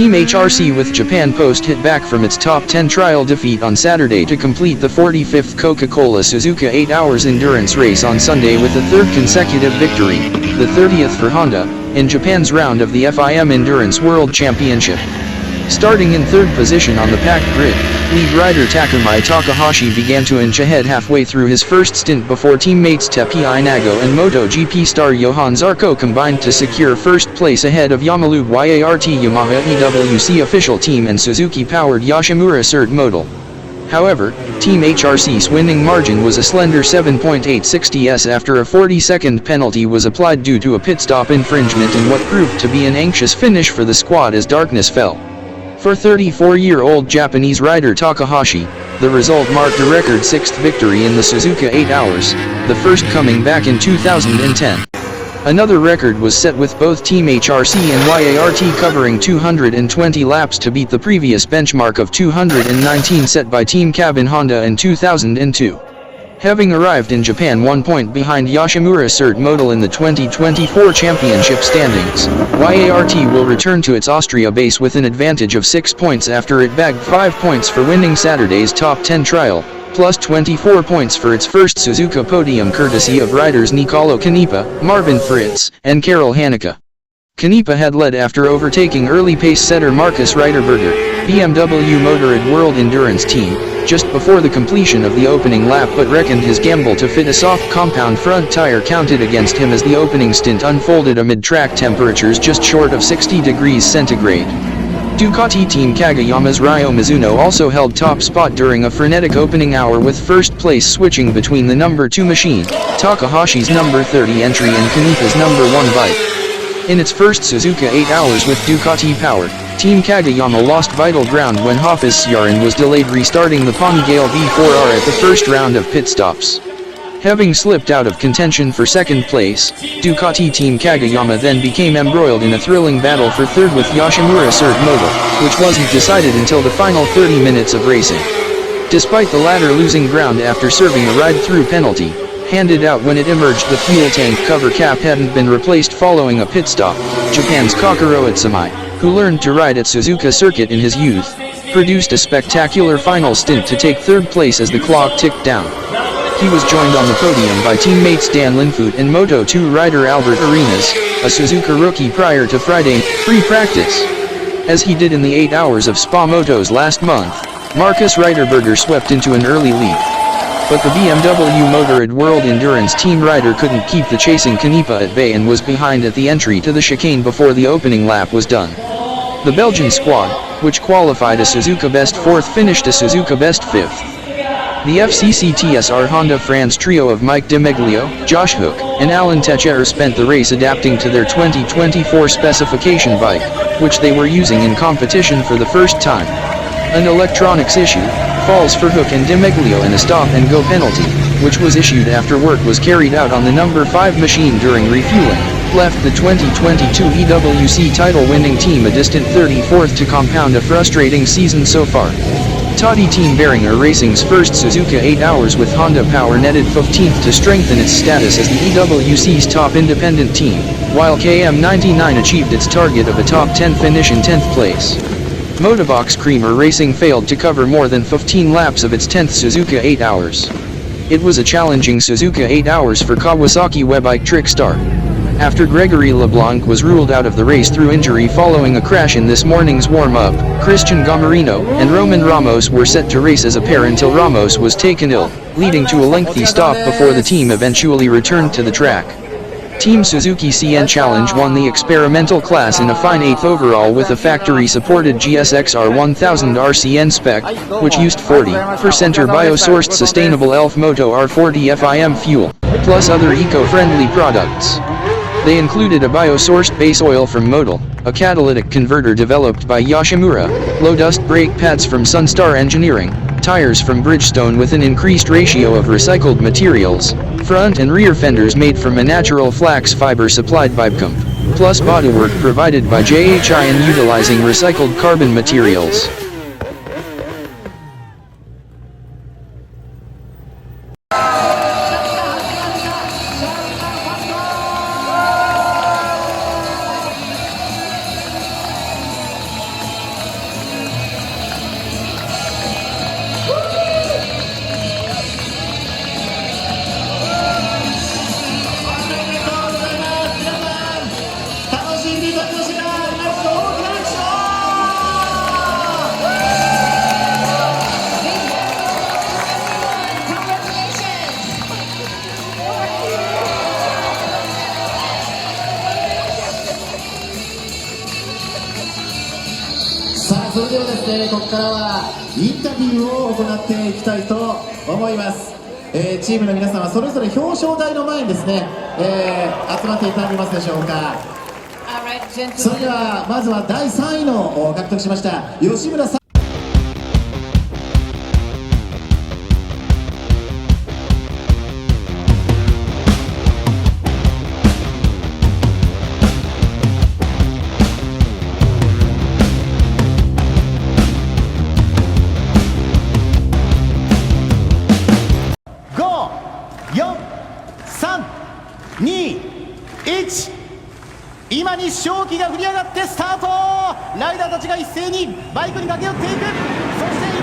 Team HRC with Japan Post hit back from its top 10 trial defeat on Saturday to complete the 45th Coca-Cola Suzuka 8 Hours endurance race on Sunday with a third consecutive victory, the 30th for Honda, in Japan's round of the FIM Endurance World Championship. Starting in third position on the packed grid, lead rider Takumi Takahashi began to inch ahead halfway through his first stint before teammates Teppei Nago and MotoGP star Johann Zarco combined to secure first place ahead of Yamalude YART Yamaha EWC official team and Suzuki-powered Yoshimura Cert Modal. However, Team HRC's winning margin was a slender 7.860s after a 40-second penalty was applied due to a pit stop infringement in what proved to be an anxious finish for the squad as darkness fell. For 34-year-old Japanese rider Takahashi, the result marked a record sixth victory in the Suzuka 8 Hours, the first coming back in 2010. Another record was set with both Team HRC and YART covering 220 laps to beat the previous benchmark of 219 set by Team Cabin Honda in 2002. Having arrived in Japan 1 point behind Yoshimura Cert Modal in the 2024 championship standings, YART will return to its Austria base with an advantage of 6 points after it bagged 5 points for winning Saturday's top 10 trial, plus 24 points for its first Suzuka podium courtesy of riders Nicolo Canepa, Marvin Fritz, and Karel Haneke. Canepa had led after overtaking early pace setter Markus Reiterberger, BMW Motorrad World Endurance Team, just before the completion of the opening lap, but reckoned his gamble to fit a soft compound front tire counted against him as the opening stint unfolded amid track temperatures just short of 60 degrees centigrade. Ducati Team Kagayama's Ryo Mizuno also held top spot during a frenetic opening hour with first place switching between the number 2 machine, Takahashi's number 30 entry and Canepa's number 1 bike. In its first Suzuka 8 Hours with Ducati power, Team Kagayama lost vital ground when Hafiz Syarin was delayed restarting the Panigale V4R at the first round of pit stops. Having slipped out of contention for second place, Ducati Team Kagayama then became embroiled in a thrilling battle for third with Yoshimura Cert Modal, which wasn't decided until the final 30 minutes of racing. Despite the latter losing ground after serving a ride-through penalty, handed out when it emerged the fuel tank cover cap hadn't been replaced following a pit stop, Japan's Kokoro Itsumai, who learned to ride at Suzuka Circuit in his youth, produced a spectacular final stint to take third place as the clock ticked down. He was joined on the podium by teammates Dan Linfoot and Moto2 rider Albert Arenas, a Suzuka rookie prior to Friday free practice. As he did in the 8 Hours of Spa Motos last month, Markus Reiterberger swept into an early lead. But the BMW Motorrad World Endurance Team rider couldn't keep the chasing Canepa at bay and was behind at the entry to the chicane before the opening lap was done. The Belgian squad, which qualified a Suzuka Best 4th, finished a Suzuka Best 5th. The FCC TSR Honda France trio of Mike DeMeglio, Josh Hook, and Alan Techerer spent the race adapting to their 2024 specification bike, which they were using in competition for the first time. An electronics issue, falls for Hook and DeMeglio in a stop-and-go penalty, which was issued after work was carried out on the number 5 machine during refueling, left the 2022 EWC title-winning team a distant 34th to compound a frustrating season so far. Toddy Team Behringer Racing's first Suzuka 8 Hours with Honda power netted 15th to strengthen its status as the EWC's top independent team, while KM99 achieved its target of a top 10 finish in 10th place. Motobox Creamer Racing failed to cover more than 15 laps of its 10th Suzuka 8 Hours. It was a challenging Suzuka 8 Hours for Kawasaki Webike Trickstar. After Gregory LeBlanc was ruled out of the race through injury following a crash in this morning's warm-up, Christian Gamarino and Roman Ramos were set to race as a pair until Ramos was taken ill, leading to a lengthy stop before the team eventually returned to the track. Team Suzuki CN Challenge won the experimental class in a fine 8th overall with a factory-supported GSX-R 1000 RCN spec, which used 40% bio-sourced sustainable ELF Moto R40 FIM fuel, plus other eco-friendly products. They included a bio-sourced base oil from Modal, a catalytic converter developed by Yoshimura, low-dust brake pads from Sunstar Engineering, tires from Bridgestone with an increased ratio of recycled materials, front and rear fenders made from a natural flax fiber supplied by BCOM, plus bodywork provided by JHIN utilizing recycled carbon materials. してここからはインタビューを行っていきたいと思います。チームの皆さんはそれぞれ表彰台の前にですね、集まっていただけますでしょうか。それではまずは第3位の獲得しました吉村さん。4、3、2、1、今に勝機が振り上がってスタート。ライダーたちが一斉にバイクに駆け寄っていく。そして